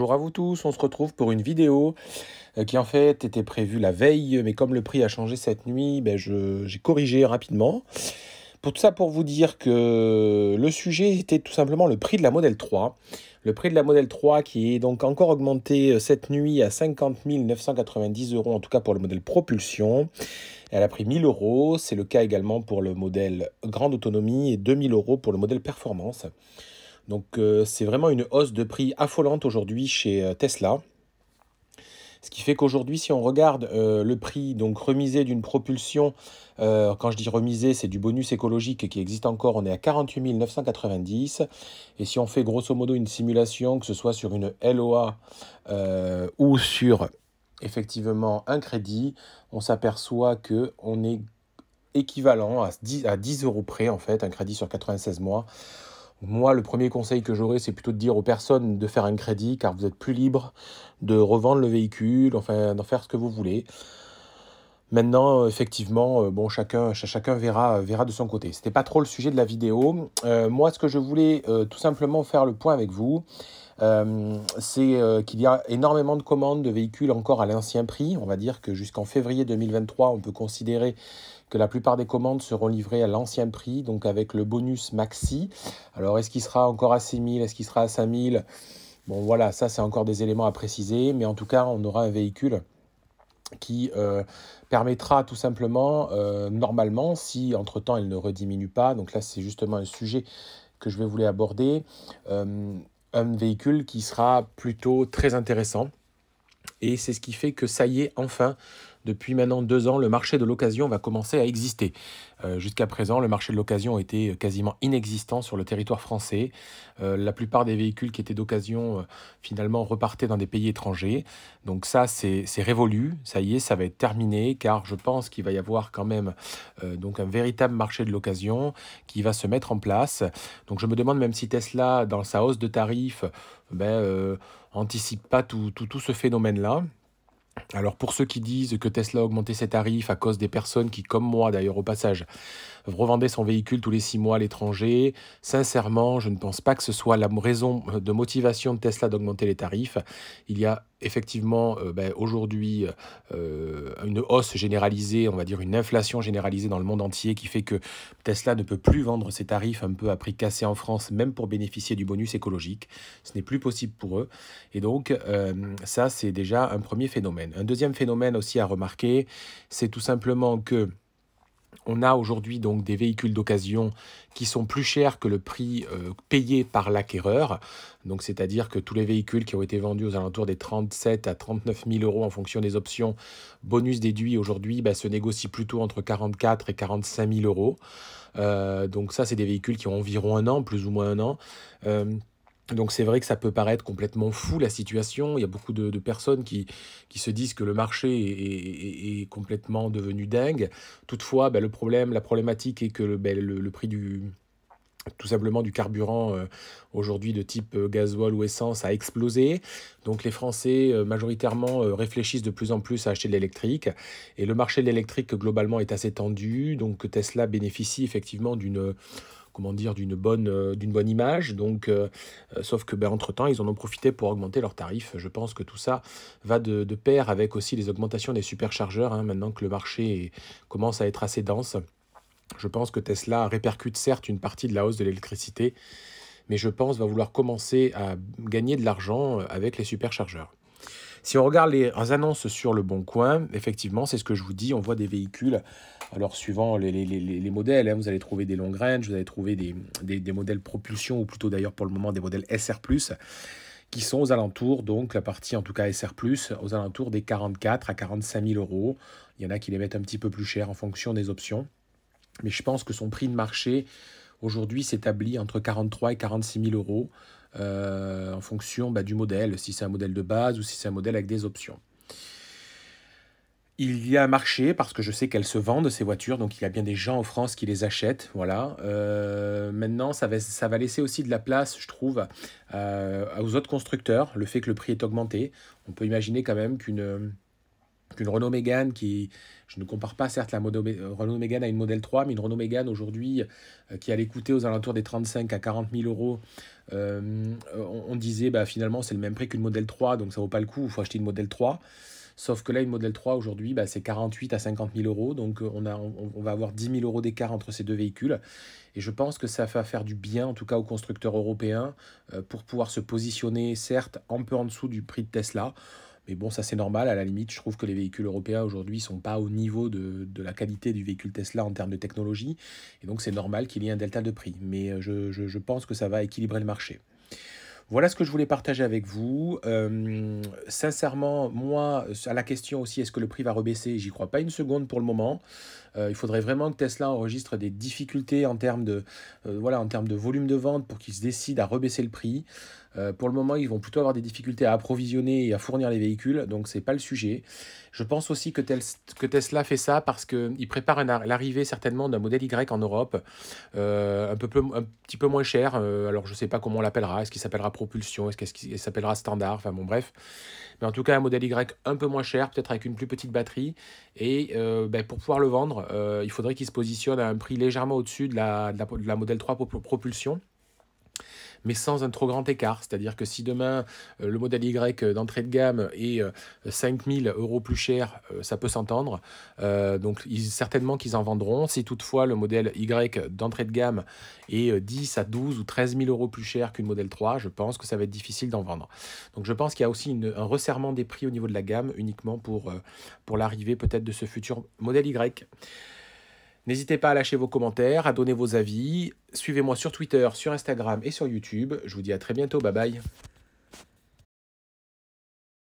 Bonjour à vous tous, on se retrouve pour une vidéo qui en fait était prévue la veille, mais comme le prix a changé cette nuit, j'ai corrigé rapidement. Pour tout ça, pour vous dire que le sujet était tout simplement le prix de la Model 3. Le prix de la Model 3 qui est donc encore augmenté cette nuit à 50 990 euros, en tout cas pour le modèle propulsion. Elle a pris 1000 euros, c'est le cas également pour le modèle grande autonomie et 2000 euros pour le modèle performance. Donc c'est vraiment une hausse de prix affolante aujourd'hui chez Tesla. Ce qui fait qu'aujourd'hui, si on regarde le prix donc remisé d'une propulsion, quand je dis remisé, c'est du bonus écologique qui existe encore, on est à 48 990. Et si on fait grosso modo une simulation, que ce soit sur une LOA ou sur effectivement un crédit, on s'aperçoit qu'on est équivalent à 10 euros près, en fait, un crédit sur 96 mois. Moi, le premier conseil que j'aurais, c'est plutôt de dire aux personnes de faire un crédit, car vous êtes plus libre de revendre le véhicule, enfin, d'en faire ce que vous voulez. Maintenant, effectivement, bon, chacun verra de son côté. C'était pas trop le sujet de la vidéo. Moi, ce que je voulais tout simplement faire le point avec vous, c'est qu'il y a énormément de commandes de véhicules encore à l'ancien prix. On va dire que jusqu'en février 2023, on peut considérer que la plupart des commandes seront livrées à l'ancien prix, donc avec le bonus maxi. Alors, est-ce qu'il sera encore à 6 000? Est-ce qu'il sera à 5 000? Bon, voilà, ça, c'est encore des éléments à préciser. Mais en tout cas, on aura un véhicule qui permettra tout simplement, normalement, si entre-temps, il ne rediminue pas, donc là, c'est justement un sujet que je vais vous aborder, un véhicule qui sera plutôt très intéressant. Et c'est ce qui fait que ça y est, enfin, depuis maintenant 2 ans, le marché de l'occasion va commencer à exister. Jusqu'à présent, le marché de l'occasion était quasiment inexistant sur le territoire français. La plupart des véhicules qui étaient d'occasion, finalement, repartaient dans des pays étrangers. Donc ça, c'est révolu. Ça y est, ça va être terminé, car je pense qu'il va y avoir quand même donc un véritable marché de l'occasion qui va se mettre en place. Donc je me demande même si Tesla, dans sa hausse de tarifs, anticipe pas tout ce phénomène-là. Alors pour ceux qui disent que Tesla a augmenté ses tarifs à cause des personnes qui, comme moi d'ailleurs au passage, revendaient son véhicule tous les 6 mois à l'étranger, sincèrement, je ne pense pas que ce soit la raison de motivation de Tesla d'augmenter les tarifs. Il y a effectivement aujourd'hui une hausse généralisée, on va dire une inflation généralisée dans le monde entier qui fait que Tesla ne peut plus vendre ses tarifs un peu à prix cassé en France, même pour bénéficier du bonus écologique. Ce n'est plus possible pour eux. Et donc ça, c'est déjà un premier phénomène. Un deuxième phénomène aussi à remarquer, c'est tout simplement que on a aujourd'hui donc des véhicules d'occasion qui sont plus chers que le prix payé par l'acquéreur. Donc c'est-à-dire que tous les véhicules qui ont été vendus aux alentours des 37 à 39 000 euros en fonction des options bonus déduits aujourd'hui se négocient plutôt entre 44 et 45 000 euros. Donc ça, c'est des véhicules qui ont environ un an, plus ou moins un an. Donc c'est vrai que ça peut paraître complètement fou la situation. Il y a beaucoup de personnes qui se disent que le marché est complètement devenu dingue. Toutefois, la problématique est que le prix tout simplement du carburant aujourd'hui de type gasoil ou essence a explosé. Donc les Français majoritairement réfléchissent de plus en plus à acheter de l'électrique. Et le marché de l'électrique globalement est assez tendu. Donc Tesla bénéficie effectivement d'une d'une bonne image. Donc, sauf que entre-temps, ils en ont profité pour augmenter leurs tarifs. Je pense que tout ça va de pair avec aussi les augmentations des superchargeurs, maintenant que le marché commence à être assez dense. Je pense que Tesla répercute certes une partie de la hausse de l'électricité, mais je pense va vouloir commencer à gagner de l'argent avec les superchargeurs. Si on regarde les annonces sur le Bon Coin, effectivement, c'est ce que je vous dis, on voit des véhicules, alors suivant les modèles, vous allez trouver des long range, vous allez trouver des modèles propulsion, ou plutôt d'ailleurs pour le moment des modèles SR+, qui sont aux alentours, donc la partie en tout cas SR+, aux alentours des 44 à 45 000 euros. Il y en a qui les mettent un petit peu plus cher en fonction des options. Mais je pense que son prix de marché, aujourd'hui, s'établit entre 43 et 46 000 euros en fonction du modèle, si c'est un modèle de base ou si c'est un modèle avec des options. Il y a un marché, parce que je sais qu'elles se vendent, ces voitures, donc il y a bien des gens en France qui les achètent, voilà. Maintenant, ça va laisser aussi de la place, je trouve, aux autres constructeurs, le fait que le prix est augmenté. On peut imaginer quand même qu'une qu'une Renault Mégane je ne compare pas certes la Renault Mégane à une Model 3, mais une Renault Mégane aujourd'hui qui allait coûter aux alentours des 35 à 40 000 euros, on disait bah, finalement c'est le même prix qu'une Model 3, donc ça vaut pas le coup, il faut acheter une Model 3. Sauf que là, une Model 3 aujourd'hui, bah, c'est 48 à 50 000 euros, donc on va avoir 10 000 euros d'écart entre ces deux véhicules. Et je pense que ça va faire du bien, en tout cas aux constructeurs européens, pour pouvoir se positionner, certes, un peu en dessous du prix de Tesla. Mais bon, ça c'est normal, à la limite, je trouve que les véhicules européens aujourd'hui ne sont pas au niveau de la qualité du véhicule Tesla en termes de technologie. Et donc c'est normal qu'il y ait un delta de prix. Mais je pense que ça va équilibrer le marché. Voilà ce que je voulais partager avec vous. Sincèrement, moi, à la question aussi, est-ce que le prix va rebaisser? J'y crois pas une seconde pour le moment. Il faudrait vraiment que Tesla enregistre des difficultés en termes en termes de volume de vente pour qu'ils se décident à rebaisser le prix. Pour le moment, ils vont plutôt avoir des difficultés à approvisionner et à fournir les véhicules, donc c'est pas le sujet. Je pense aussi que Tesla fait ça parce qu'il prépare l'arrivée certainement d'un modèle Y en Europe, un petit peu moins cher. Alors je sais pas comment on l'appellera, est-ce qu'il s'appellera Propulsion, est-ce qu'il s'appellera Standard, enfin bon bref. Mais en tout cas un modèle Y un peu moins cher, peut-être avec une plus petite batterie. Et pour pouvoir le vendre, il faudrait qu'il se positionne à un prix légèrement au-dessus de la Model 3 Propulsion, mais sans un trop grand écart. C'est-à-dire que si demain, le modèle Y d'entrée de gamme est 5 000 euros plus cher, ça peut s'entendre. Donc certainement qu'ils en vendront. Si toutefois le modèle Y d'entrée de gamme est 10 à 12 ou 13 000 euros plus cher qu'une modèle 3, je pense que ça va être difficile d'en vendre. Donc je pense qu'il y a aussi un resserrement des prix au niveau de la gamme, uniquement pour l'arrivée peut-être de ce futur modèle Y. N'hésitez pas à lâcher vos commentaires, à donner vos avis. Suivez-moi sur Twitter, sur Instagram et sur YouTube. Je vous dis à très bientôt. Bye bye.